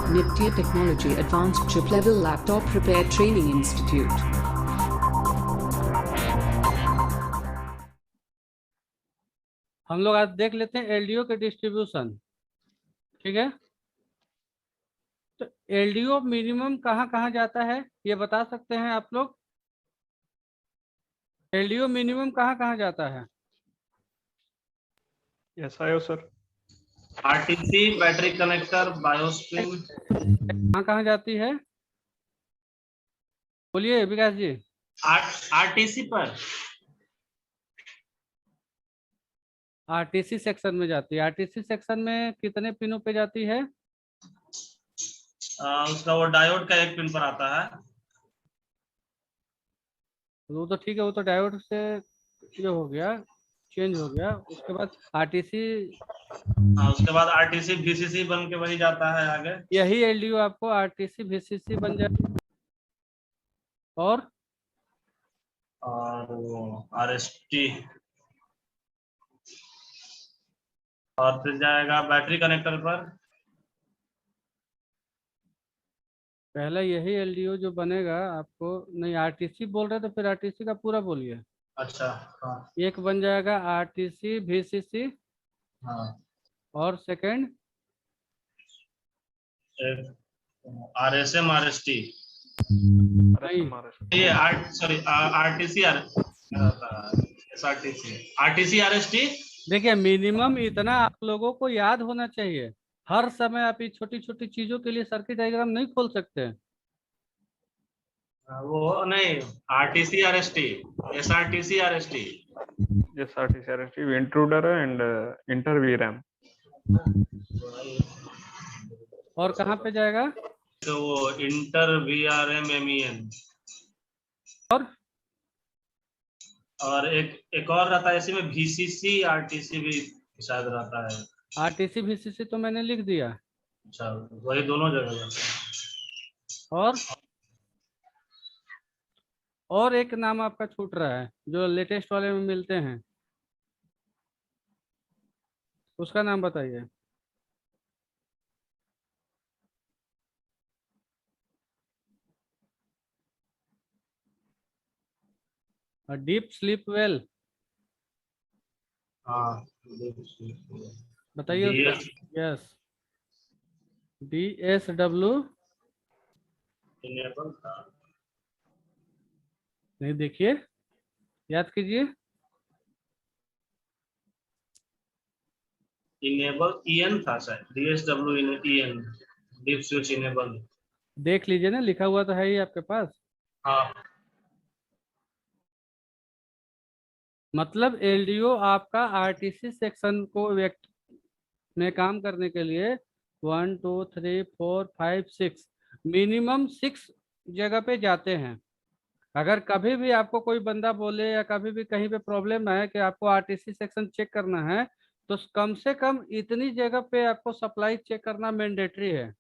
Nitya Technology Advanced Chip Level Laptop Repair Training Institute. हम लोग आज देख लेते हैं एलडीओ के डिस्ट्रीब्यूशन। ठीक है, तो एलडीओ मिनिमम कहाँ कहाँ जाता है ये बता सकते हैं आप लोग? एलडीओ मिनिमम कहाँ कहाँ जाता है? यस आयो sir. RTC, battery connector, BIOS string. कहाँ कहाँ जाती है? बोलिए विकास जी। आरटीसी पर आरटीसी सेक्शन में जाती है। आरटीसी सेक्शन में कितने पिनों पे जाती है? उसका वो डायोड का एक पिन पर आता है। वो तो ठीक है, वो तो डायोड से ये हो गया, चेंज हो गया। उसके बाद आरटीसी, उसके बाद आरटीसी वीसीसी बन के वही जाता है आगे। यही एलडीओ आपको आरटीसी वीसीसी बन जाए। और वो आरएसटी, और फिर जाएगा बैटरी कनेक्टर पर। पहला यही एलडीओ जो बनेगा आपको, नहीं आरटीसी बोल रहे तो फिर आरटीसी का पूरा बोलिए। अच्छा, हाँ एक बन जाएगा आरटीसी वीसीसी, हाँ। और सेकंड आरएसएम, आरएसटी, नहीं, ये sorry RTC, SRTC, RTC, RST. देखिए मिनिमम इतना आप लोगों को याद होना चाहिए। हर समय आप ये छोटी छोटी चीजों के लिए सर्किट डायग्राम नहीं खोल सकते हैं। वो नहीं, RTC, RST, SRTC, RST. Yes RTC RST intruder and inter वीरैम। और कहाँ पे जाएगा? तो वो इंटर वीआरएम एमईएन। और एक और रहता है इसी में, वीसीसी आरटीसी भी शायद रहता है। आरटीसी वीसीसी तो मैंने लिख दिया। अच्छा, वही दोनों जगह रहता है। और एक नाम आपका छूट रहा है जो लेटेस्ट वाले में मिलते हैं, उसका नाम बताइए। डीप स्लीप वेल, हाँ, बताइए उसका। Yes, DSW। इनेबल था। नहीं, देखिए याद कीजिए। इनेबल ईएन था शायद, DSW EN, DIP switch enable. देख लीजिए ना, लिखा हुआ तो है ही आपके पास। हाँ, मतलब एलडीओ आपका आरटीसी सेक्शन को व्यक्त में काम करने के लिए 1 2 3 4 5 6 मिनिमम 6 जगह पे जाते हैं। अगर कभी भी आपको कोई बंदा बोले या कभी भी कहीं पे प्रॉब्लम है कि आपको आरटीसी सेक्शन चेक करना है, तो कम से कम इतनी जगह पे आपको सप्लाई चेक करना मैंडेटरी है।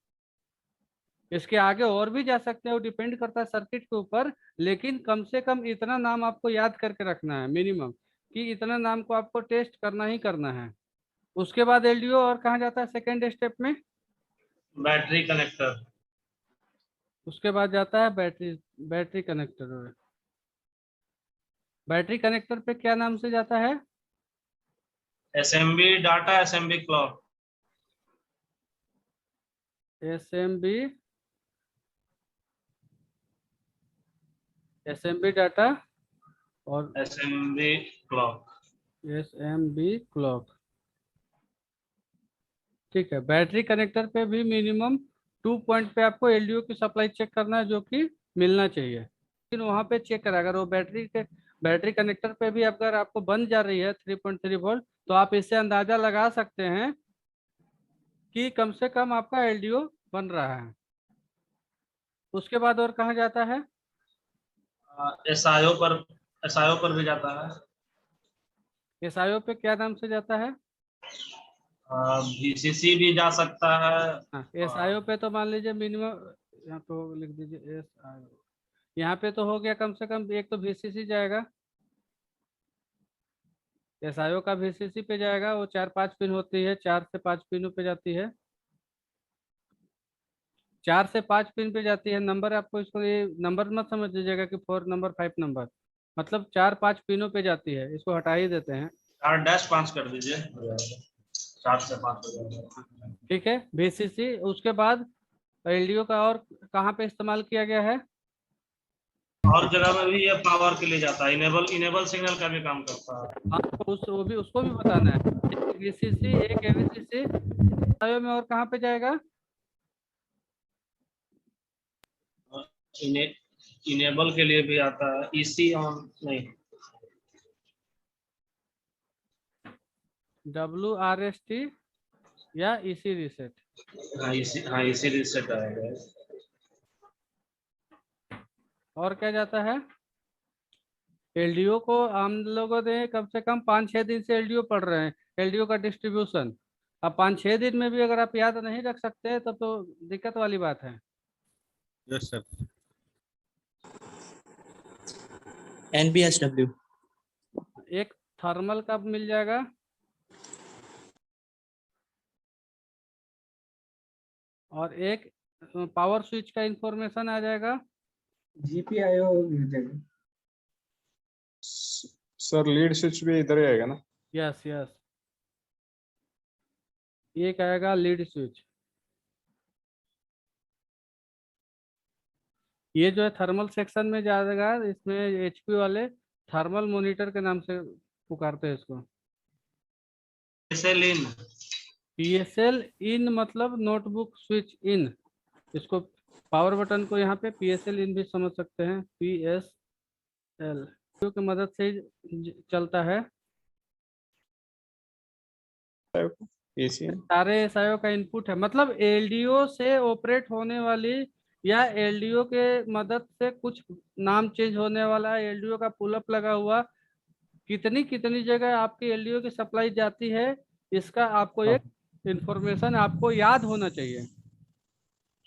इसके आगे और भी जा सकते हैं, वो डिपेंड करता है सर्किट के ऊपर, लेकिन कम से कम इतना नाम आपको याद करके रखना है मिनिमम, कि इतना नाम को आपको टेस्ट करना ही करना है। उसके बाद एलडीओ और कहाँ जाता है सेकेंड स्टेप में? Battery connector. उसके बाद जाता है battery, battery connector. Battery connector पे क्या नाम से जाता है? SMB data, SMB clock. SMB, SMB data और एसएमबी क्लॉक। SMB clock. ठीक है, बैटरी कनेक्टर पे भी मिनिमम 2 पॉइंट पे आपको एलडीओ की सप्लाई चेक करना है, जो कि मिलना चाहिए। लेकिन वहाँ पे चेक करा, अगर वो बैटरी कनेक्टर पे भी अगर आपको बन जा रही है 3.3 वोल्ट, तो आप इससे अंदाजा लगा सकते हैं कि कम से कम आपका एलडीओ बन रहा है। उसके बाद और कहाँ जाता है? एसआईओ पर, एसआईओ पर भी जाता है। एसआईओ पे क्या नाम से जाता है? वीसीसी भी जा सकता है। हाँ, एसआईओ पे तो मान लीजिए मिनिमम, यहाँ तो लिख दीजिए एसआईओ। यहाँ पे तो हो गया, कम से कम एक तो वीसीसी जाएगा, एसआईओ का वीसीसी पे जाएगा। वो 4 5 पिन होती है, 4 से 5 पिनों पे जाती है। 4 से 5 पिन पे जाती है। नंबर आपको इसको ये नंबर मत समझ लीजिएगा कि 4 नंबर 5 नंबर, मतलब 4-5 पिनों पे जाती है। इसको हटा ही देते हैं। 4-5 कर दीजिए, 4 से 5 हो जाएगा। ठीक है, VCC। उसके बाद एलडीओ का और कहाँ पे इस्तेमाल किया गया है? और जगह में भी ये पावर के लिए जाता है, इनेबल सिग्नल का भी काम करता है। हाँ, तो उसको भी बताना है। एक VCC, एक AVCC में, और कहाँ पे जाएगा? इनेबल के लिए भी आता है, ईसी ऑन नहीं, WRST या EC रीसेट। हाँ ईसी रीसेट आएगा। और क्या जाता है? एलडीओ को हम लोगों ने कम से कम 5-6 दिन से एलडीओ पढ़ रहे हैं, एलडीओ का डिस्ट्रीब्यूशन। अब 5-6 दिन में भी अगर आप याद नहीं रख सकते तो दिक्कत वाली बात है। Yes sir. NBSW। एक थर्मल का मिल जाएगा, और एक पावर स्विच का इंफॉर्मेशन आ जाएगा। GPIO मिल जाएगा। सर लीड स्विच भी इधर ही आएगा ना? यस यस, एक आएगा लीड स्विच। ये जो है थर्मल सेक्शन में जाएगा। इसमें HP वाले थर्मल मॉनिटर के नाम से पुकारते हैं इसको। PSL इन मतलब नोटबुक स्विच इन। इसको पावर बटन को यहाँ पे PSL इन भी समझ सकते हैं। PSL की मदद से चलता है। सारे SIO का इनपुट है, मतलब LDO से ऑपरेट होने वाली या LDO के मदद से कुछ नाम चेंज होने वाला है, LDO का पुलअप लगा हुआ, कितनी कितनी जगह आपकी LDO की सप्लाई जाती है, इसका आपको एक इंफॉर्मेशन आपको याद होना चाहिए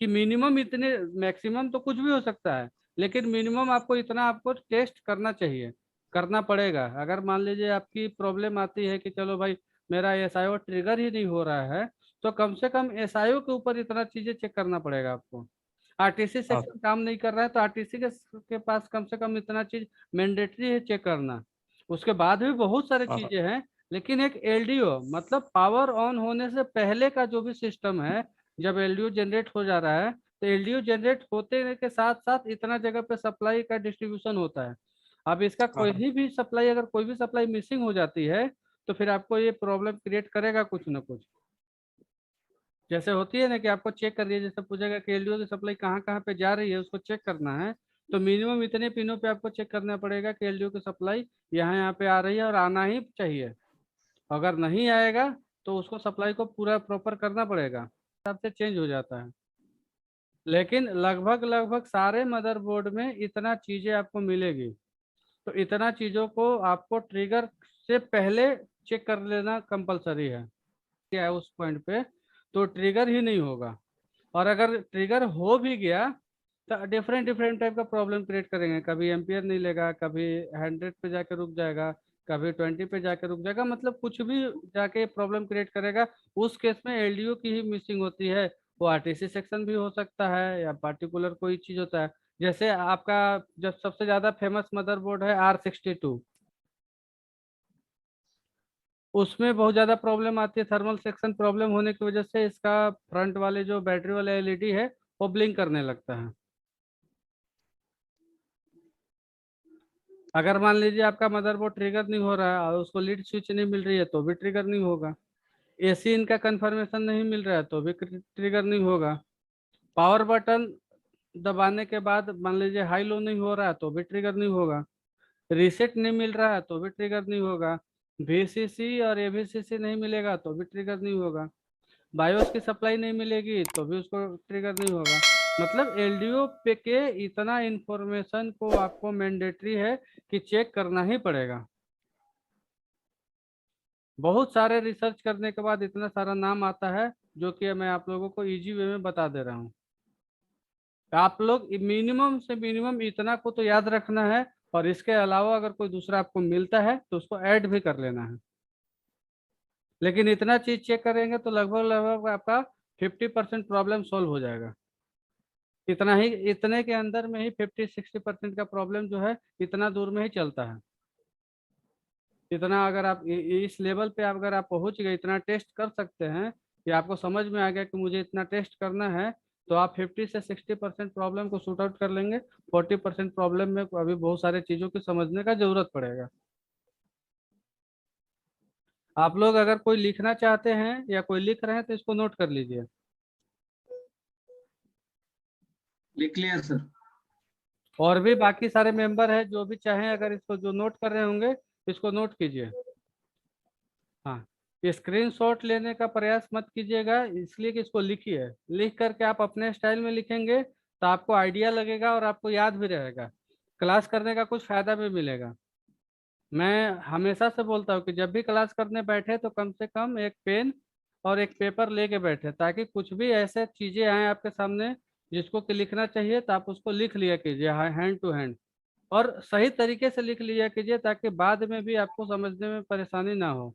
कि मिनिमम इतने, मैक्सिमम तो कुछ भी हो सकता है, लेकिन मिनिमम आपको इतना आपको टेस्ट करना चाहिए, करना पड़ेगा। अगर मान लीजिए आपकी प्रॉब्लम आती है कि चलो भाई मेरा SIO ट्रिगर ही नहीं हो रहा है, तो कम से कम SIO के ऊपर इतना चीजें चेक करना पड़ेगा आपको। RTC सेक्शन काम नहीं कर रहा है तो RTC के पास कम से कम इतना चीज मैंडेटरी है चेक करना। उसके बाद भी बहुत सारी चीजें हैं, लेकिन एक LDO मतलब पावर ऑन होने से पहले का जो भी सिस्टम है, जब LDO जनरेट हो जा रहा है तो LDO जनरेट होते के साथ साथ इतना जगह पे सप्लाई का डिस्ट्रीब्यूशन होता है। अब इसका कोई भी सप्लाई, अगर कोई भी सप्लाई मिसिंग हो जाती है तो फिर आपको ये प्रॉब्लम क्रिएट करेगा कुछ ना कुछ। जैसे होती है ना कि आपको चेक कर रही है, जैसे पूछेगा कि LDO की सप्लाई कहाँ कहाँ पे जा रही है, उसको चेक करना है, तो मिनिमम इतने पिनों पे आपको चेक करना पड़ेगा कि LDO की सप्लाई यहाँ पे आ रही है और आना ही चाहिए। अगर नहीं आएगा तो उसको सप्लाई को पूरा प्रॉपर करना पड़ेगा, हिसाब से चेंज हो जाता है। लेकिन लगभग लगभग सारे मदरबोर्ड में इतना चीजें आपको मिलेगी, तो इतना चीजों को आपको ट्रिगर से पहले चेक कर लेना कंपलसरी है। क्या है उस पॉइंट पे तो ट्रिगर ही नहीं होगा, और अगर ट्रिगर हो भी गया तो डिफरेंट डिफरेंट टाइप का प्रॉब्लम क्रिएट करेंगे। कभी एम्पियर नहीं लेगा, कभी 100 पे जाके रुक जाएगा, कभी 20 पे जाके रुक जाएगा, मतलब कुछ भी जाके प्रॉब्लम क्रिएट करेगा। उस केस में LDO की ही मिसिंग होती है। वो RTC सेक्शन भी हो सकता है या पार्टिकुलर कोई चीज होता है। जैसे आपका जब सबसे ज्यादा फेमस मदरबोर्ड है R62, उसमें बहुत ज्यादा प्रॉब्लम आती है। थर्मल सेक्शन प्रॉब्लम होने की वजह से इसका फ्रंट वाले जो बैटरी वाला LED है वो ब्लिंक करने लगता है। अगर मान लीजिए आपका मदरबोर्ड ट्रिगर नहीं हो रहा है और उसको लीड स्विच नहीं मिल रही है तो भी ट्रिगर नहीं होगा। AC इनका कंफर्मेशन नहीं मिल रहा है तो भी ट्रिगर नहीं होगा। पावर बटन दबाने के बाद मान लीजिए हाई लो नहीं हो रहा है तो भी ट्रिगर नहीं होगा। रीसेट नहीं मिल रहा है तो भी ट्रिगर नहीं होगा। VCC और AVCC नहीं मिलेगा तो भी ट्रिगर नहीं होगा। बायोस की सप्लाई नहीं मिलेगी तो भी उसको ट्रिगर नहीं होगा। मतलब LDO पे के इतना इंफॉर्मेशन को आपको मैंडेटरी है कि चेक करना ही पड़ेगा। बहुत सारे रिसर्च करने के बाद इतना सारा नाम आता है, जो कि मैं आप लोगों को इजी वे में बता दे रहा हूँ। आप लोग मिनिमम से मिनिमम इतना को तो याद रखना है, और इसके अलावा अगर कोई दूसरा आपको मिलता है तो उसको ऐड भी कर लेना है। लेकिन इतना चीज चेक करेंगे तो लगभग लगभग आपका 50% प्रॉब्लम सॉल्व हो जाएगा। इतना ही, इतने के अंदर में ही 50-60% का प्रॉब्लम जो है इतना दूर में ही चलता है। इतना अगर आप इस लेवल पे अगर आप पहुंच गए, इतना टेस्ट कर सकते हैं कि आपको समझ में आ गया कि मुझे इतना टेस्ट करना है, तो आप 50 से 60% प्रॉब्लम को शूट आउट कर लेंगे। 40% प्रॉब्लम में अभी बहुत सारे चीजों की समझने का जरूरत पड़ेगा। आप लोग अगर कोई लिखना चाहते हैं या कोई लिख रहे हैं तो इसको नोट कर लीजिए। लिख लिया सर। और भी बाकी सारे मेंबर हैं जो भी चाहें, अगर इसको जो नोट कर रहे होंगे इसको नोट कीजिए। हाँ, स्क्रीनशॉट लेने का प्रयास मत कीजिएगा, इसलिए कि इसको लिखिए। लिख करके आप अपने स्टाइल में लिखेंगे तो आपको आइडिया लगेगा और आपको याद भी रहेगा, क्लास करने का कुछ फायदा भी मिलेगा। मैं हमेशा से बोलता हूँ कि जब भी क्लास करने बैठे तो कम से कम एक पेन और एक पेपर लेके बैठे, ताकि कुछ भी ऐसे चीजें आए आपके सामने जिसको कि लिखना चाहिए तो आप उसको लिख लिया कीजिए हैंड टू हैंड, और सही तरीके से लिख लिया कीजिए ताकि बाद में भी आपको समझने में परेशानी ना हो।